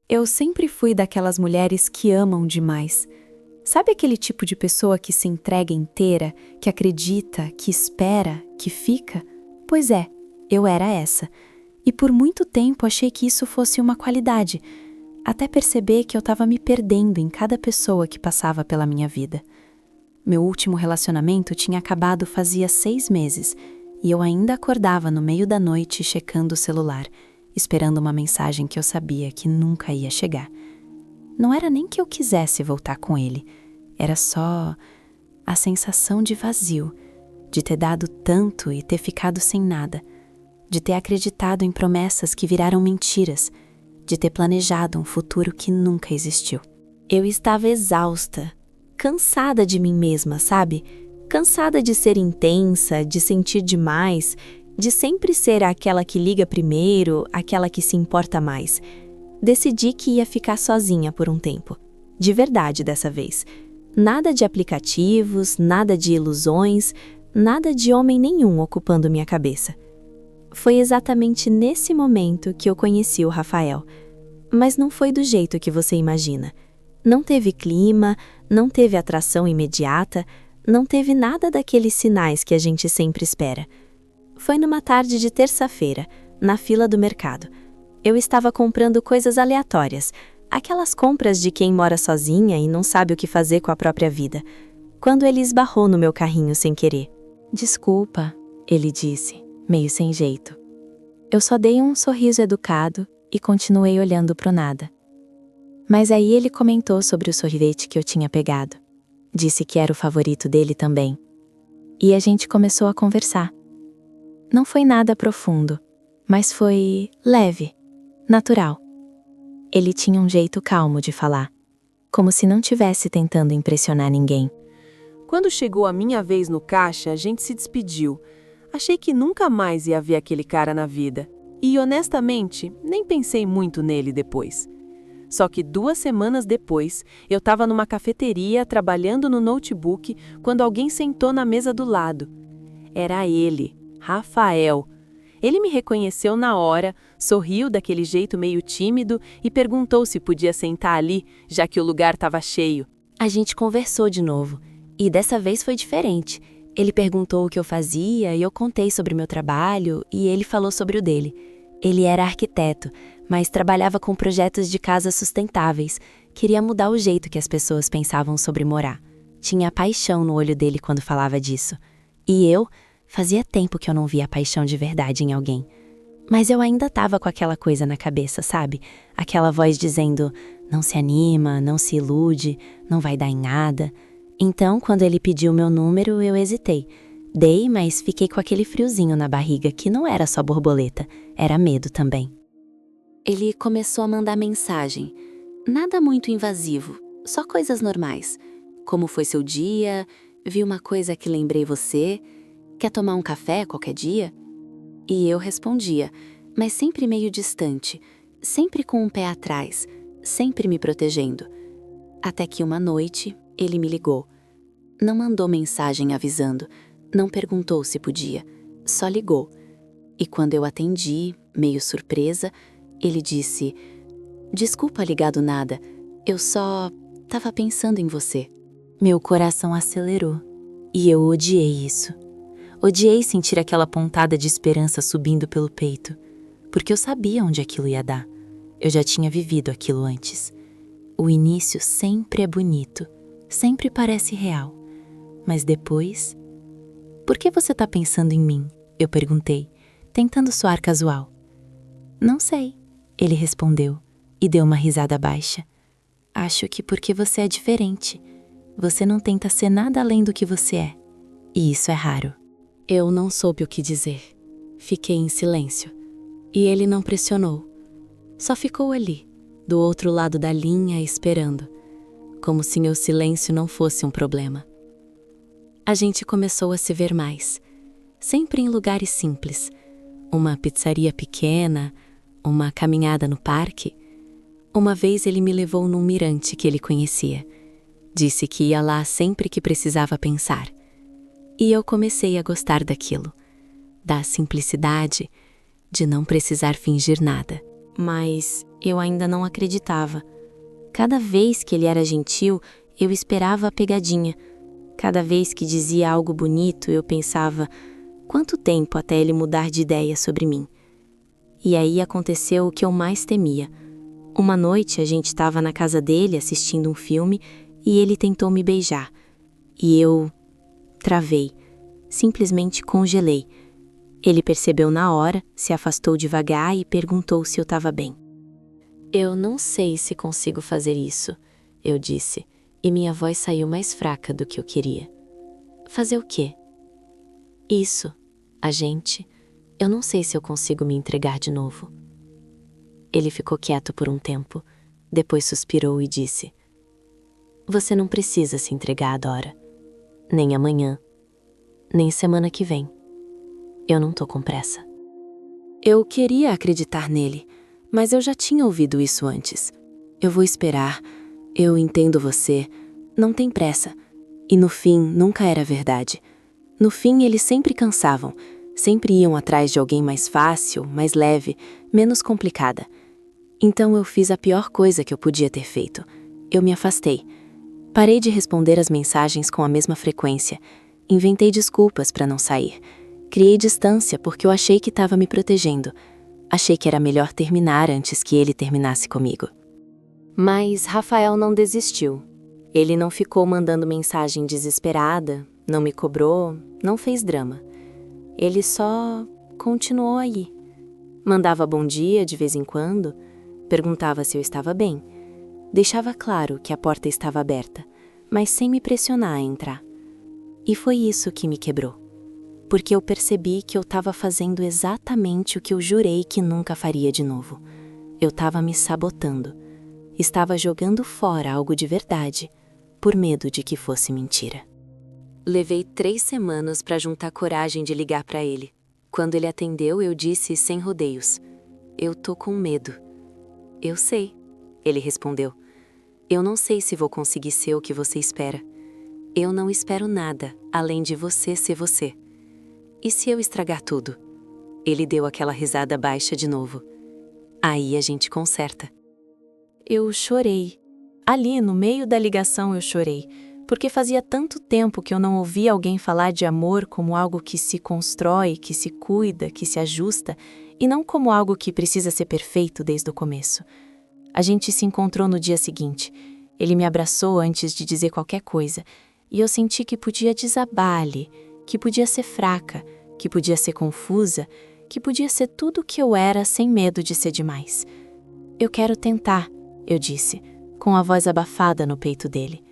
Eu sempre fui daquelas mulheres que amam demais. Sabe aquele tipo de pessoa que se entrega inteira, que acredita, que espera, que fica? Pois é, eu era essa. E por muito tempo achei que isso fosse uma qualidade, até perceber que eu estava me perdendo em cada pessoa que passava pela minha vida. Meu último relacionamento tinha acabado fazia 6 meses, e eu ainda acordava no meio da noite checando o celular, esperando uma mensagem que eu sabia que nunca ia chegar. Não era nem que eu quisesse voltar com ele, era só a sensação de vazio, de ter dado tanto e ter ficado sem nada, de ter acreditado em promessas que viraram mentiras, de ter planejado um futuro que nunca existiu. Eu estava exausta, cansada de mim mesma, sabe? Cansada de ser intensa, de sentir demais, de sempre ser aquela que liga primeiro, aquela que se importa mais. Decidi que ia ficar sozinha por um tempo. De verdade dessa vez. Nada de aplicativos, nada de ilusões, nada de homem nenhum ocupando minha cabeça. Foi exatamente nesse momento que eu conheci o Rafael. Mas não foi do jeito que você imagina. Não teve clima, não teve atração imediata, não teve nada daqueles sinais que a gente sempre espera. Foi numa tarde de terça-feira, na fila do mercado. Eu estava comprando coisas aleatórias, aquelas compras de quem mora sozinha e não sabe o que fazer com a própria vida, quando ele esbarrou no meu carrinho sem querer. "Desculpa", ele disse, meio sem jeito. Eu só dei um sorriso educado e continuei olhando pro nada. Mas aí ele comentou sobre o sorvete que eu tinha pegado. Disse que era o favorito dele também. E a gente começou a conversar. Não foi nada profundo, mas foi leve, natural. Ele tinha um jeito calmo de falar, como se não tivesse tentando impressionar ninguém. Quando chegou a minha vez no caixa, a gente se despediu. Achei que nunca mais ia ver aquele cara na vida. E, honestamente, nem pensei muito nele depois. Só que 2 semanas depois, eu estava numa cafeteria trabalhando no notebook quando alguém sentou na mesa do lado. Era ele, Rafael. Ele me reconheceu na hora, sorriu daquele jeito meio tímido e perguntou se podia sentar ali, já que o lugar estava cheio. A gente conversou de novo, e dessa vez foi diferente. Ele perguntou o que eu fazia e eu contei sobre meu trabalho e ele falou sobre o dele. Ele era arquiteto, mas trabalhava com projetos de casas sustentáveis. Queria mudar o jeito que as pessoas pensavam sobre morar. Tinha paixão no olho dele quando falava disso. E eu, fazia tempo que eu não via paixão de verdade em alguém. Mas eu ainda estava com aquela coisa na cabeça, sabe? Aquela voz dizendo, não se anima, não se ilude, não vai dar em nada. Então, quando ele pediu meu número, eu hesitei. Dei, mas fiquei com aquele friozinho na barriga que não era só borboleta, era medo também. Ele começou a mandar mensagem. Nada muito invasivo, só coisas normais. Como foi seu dia? Vi uma coisa que lembrei você? Quer tomar um café qualquer dia? E eu respondia, mas sempre meio distante, sempre com um pé atrás, sempre me protegendo. Até que uma noite, ele me ligou. Não mandou mensagem avisando, não perguntou se podia, só ligou. E quando eu atendi, meio surpresa, ele disse, desculpa ligar do nada, eu só tava pensando em você. Meu coração acelerou, e eu odiei isso. Odiei sentir aquela pontada de esperança subindo pelo peito, porque eu sabia onde aquilo ia dar. Eu já tinha vivido aquilo antes. O início sempre é bonito, sempre parece real. Mas depois... Por que você tá pensando em mim? Eu perguntei, tentando soar casual. Não sei, ele respondeu, e deu uma risada baixa. Acho que porque você é diferente. Você não tenta ser nada além do que você é. E isso é raro. Eu não soube o que dizer. Fiquei em silêncio. E ele não pressionou. Só ficou ali, do outro lado da linha, esperando. Como se meu silêncio não fosse um problema. A gente começou a se ver mais. Sempre em lugares simples. Uma pizzaria pequena, uma caminhada no parque. Uma vez ele me levou num mirante que ele conhecia. Disse que ia lá sempre que precisava pensar. E eu comecei a gostar daquilo. Da simplicidade, de não precisar fingir nada. Mas Eu ainda não acreditava. Cada vez que ele era gentil, eu esperava a pegadinha. Cada vez que dizia algo bonito, eu pensava: quanto tempo até ele mudar de ideia sobre mim? E aí aconteceu o que eu mais temia. Uma noite a gente estava na casa dele assistindo um filme e ele tentou me beijar. E eu travei, simplesmente congelei. Ele percebeu na hora, se afastou devagar e perguntou se eu estava bem. Eu não sei se consigo fazer isso, eu disse, e minha voz saiu mais fraca do que eu queria. Fazer o quê? Isso, a gente. Eu não sei se eu consigo me entregar de novo. Ele ficou quieto por um tempo, depois suspirou e disse: Você não precisa se entregar, Dora. Nem amanhã, nem semana que vem. Eu não tô com pressa. Eu queria acreditar nele, mas eu já tinha ouvido isso antes. Eu vou esperar, eu entendo você, não tem pressa. E no fim, nunca era verdade. No fim, eles sempre cansavam, sempre iam atrás de alguém mais fácil, mais leve, menos complicada. Então eu fiz a pior coisa que eu podia ter feito. Eu me afastei. Parei de responder as mensagens com a mesma frequência. Inventei desculpas para não sair. Criei distância porque eu achei que estava me protegendo. Achei que era melhor terminar antes que ele terminasse comigo. Mas Rafael não desistiu. Ele não ficou mandando mensagem desesperada, não me cobrou, não fez drama. Ele só continuou aí. Mandava bom dia de vez em quando, perguntava se eu estava bem. Deixava claro que a porta estava aberta, mas sem me pressionar a entrar. E foi isso que me quebrou. Porque eu percebi que eu estava fazendo exatamente o que eu jurei que nunca faria de novo. Eu estava me sabotando. Estava jogando fora algo de verdade, por medo de que fosse mentira. Levei 3 semanas para juntar coragem de ligar para ele. Quando ele atendeu, eu disse sem rodeios: Eu tô com medo. Eu sei, ele respondeu. Eu não sei se vou conseguir ser o que você espera. Eu não espero nada, além de você ser você. E se eu estragar tudo? Ele deu aquela risada baixa de novo. Aí a gente conserta. Eu chorei. Ali, no meio da ligação, eu chorei, porque fazia tanto tempo que eu não ouvia alguém falar de amor como algo que se constrói, que se cuida, que se ajusta, e não como algo que precisa ser perfeito desde o começo. A gente se encontrou no dia seguinte. Ele me abraçou antes de dizer qualquer coisa, e eu senti que podia desabar ali, que podia ser fraca, que podia ser confusa, que podia ser tudo o que eu era sem medo de ser demais. Eu quero tentar, eu disse, com a voz abafada no peito dele.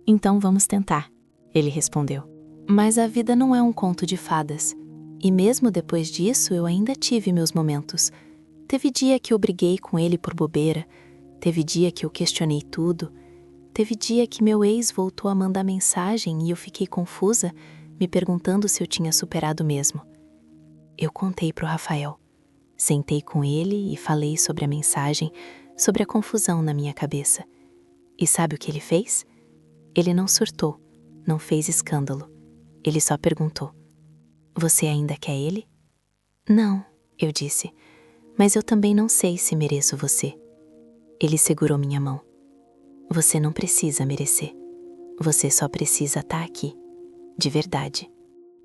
Então vamos tentar, ele respondeu. Mas a vida não é um conto de fadas. E mesmo depois disso eu ainda tive meus momentos. Teve dia que eu briguei com ele por bobeira, teve dia que eu questionei tudo, teve dia que meu ex voltou a mandar mensagem e eu fiquei confusa, me perguntando se eu tinha superado mesmo. Eu contei pro Rafael. Sentei com ele e falei sobre a mensagem, sobre a confusão na minha cabeça. E sabe o que ele fez? Ele não surtou, não fez escândalo. Ele só perguntou: Você ainda quer ele? Não, eu disse, mas eu também não sei se mereço você. Ele segurou minha mão. Você não precisa merecer. Você só precisa estar aqui, de verdade.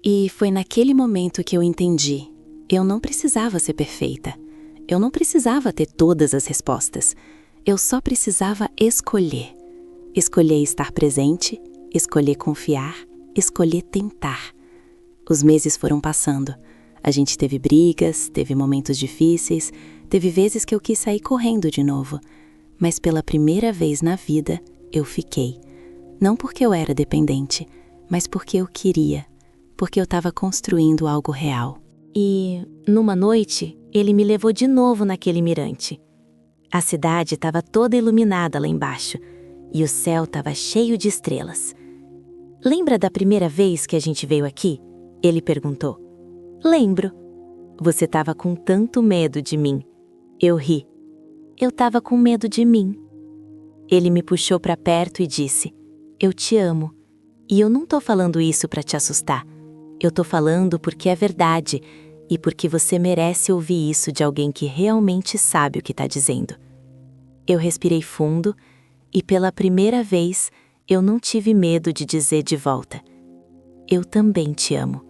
E foi naquele momento que eu entendi. Eu não precisava ser perfeita. Eu não precisava ter todas as respostas. Eu só precisava escolher. Escolher estar presente, escolher confiar, escolher tentar. Os meses foram passando. A gente teve brigas, teve momentos difíceis, teve vezes que eu quis sair correndo de novo. Mas pela primeira vez na vida, eu fiquei. Não porque eu era dependente, mas porque eu queria. Porque eu estava construindo algo real. E, numa noite, ele me levou de novo naquele mirante. A cidade estava toda iluminada lá embaixo, e o céu estava cheio de estrelas. Lembra da primeira vez que a gente veio aqui? Ele perguntou. Lembro. Você estava com tanto medo de mim. Eu ri. Eu estava com medo de mim. Ele me puxou para perto e disse: Eu te amo. E eu não tô falando isso para te assustar. Eu tô falando porque é verdade e porque você merece ouvir isso de alguém que realmente sabe o que tá dizendo. Eu respirei fundo e pela primeira vez eu não tive medo de dizer de volta: eu também te amo.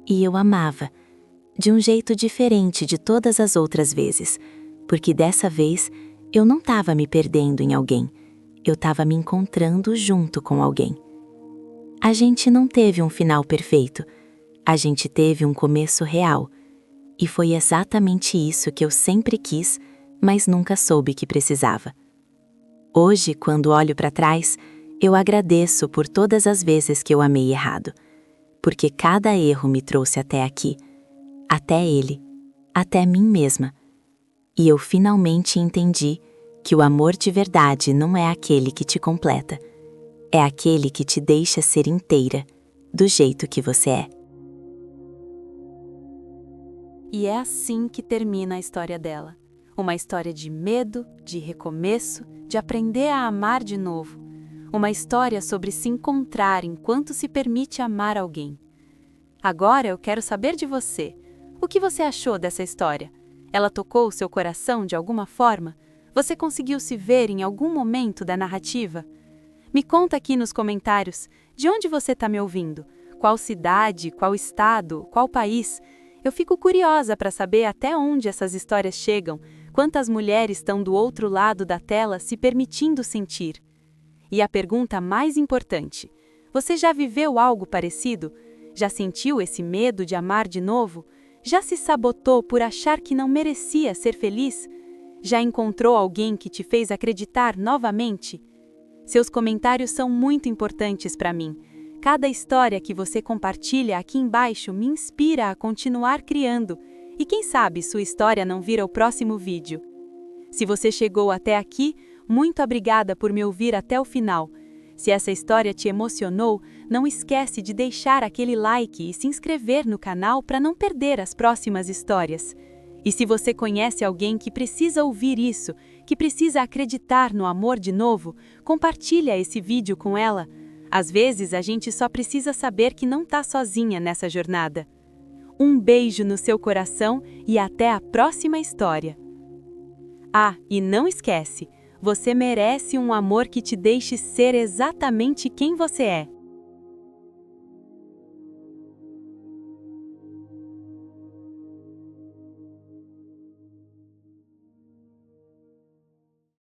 E eu amava, de um jeito diferente de todas as outras vezes, porque dessa vez eu não estava me perdendo em alguém, eu estava me encontrando junto com alguém. A gente não teve um final perfeito, a gente teve um começo real, e foi exatamente isso que eu sempre quis, mas nunca soube que precisava. Hoje, quando olho para trás, eu agradeço por todas as vezes que eu amei errado, porque cada erro me trouxe até aqui, até ele, até mim mesma. E eu finalmente entendi que o amor de verdade não é aquele que te completa, é aquele que te deixa ser inteira, do jeito que você é. E é assim que termina a história dela. Uma história de medo, de recomeço, de aprender a amar de novo. Uma história sobre se encontrar enquanto se permite amar alguém. Agora eu quero saber de você. O que você achou dessa história? Ela tocou o seu coração de alguma forma? Você conseguiu se ver em algum momento da narrativa? Me conta aqui nos comentários de onde você está me ouvindo. Qual cidade, qual estado, qual país? Eu fico curiosa para saber até onde essas histórias chegam, quantas mulheres estão do outro lado da tela se permitindo sentir. E a pergunta mais importante: você já viveu algo parecido? Já sentiu esse medo de amar de novo? Já se sabotou por achar que não merecia ser feliz? Já encontrou alguém que te fez acreditar novamente? Seus comentários são muito importantes para mim. Cada história que você compartilha aqui embaixo me inspira a continuar criando. E quem sabe sua história não vira o próximo vídeo. Se você chegou até aqui, muito obrigada por me ouvir até o final. Se essa história te emocionou, não esquece de deixar aquele like e se inscrever no canal para não perder as próximas histórias. E se você conhece alguém que precisa ouvir isso, que precisa acreditar no amor de novo, compartilha esse vídeo com ela. Às vezes a gente só precisa saber que não está sozinha nessa jornada. Um beijo no seu coração e até a próxima história. Ah, e não esquece, você merece um amor que te deixe ser exatamente quem você é.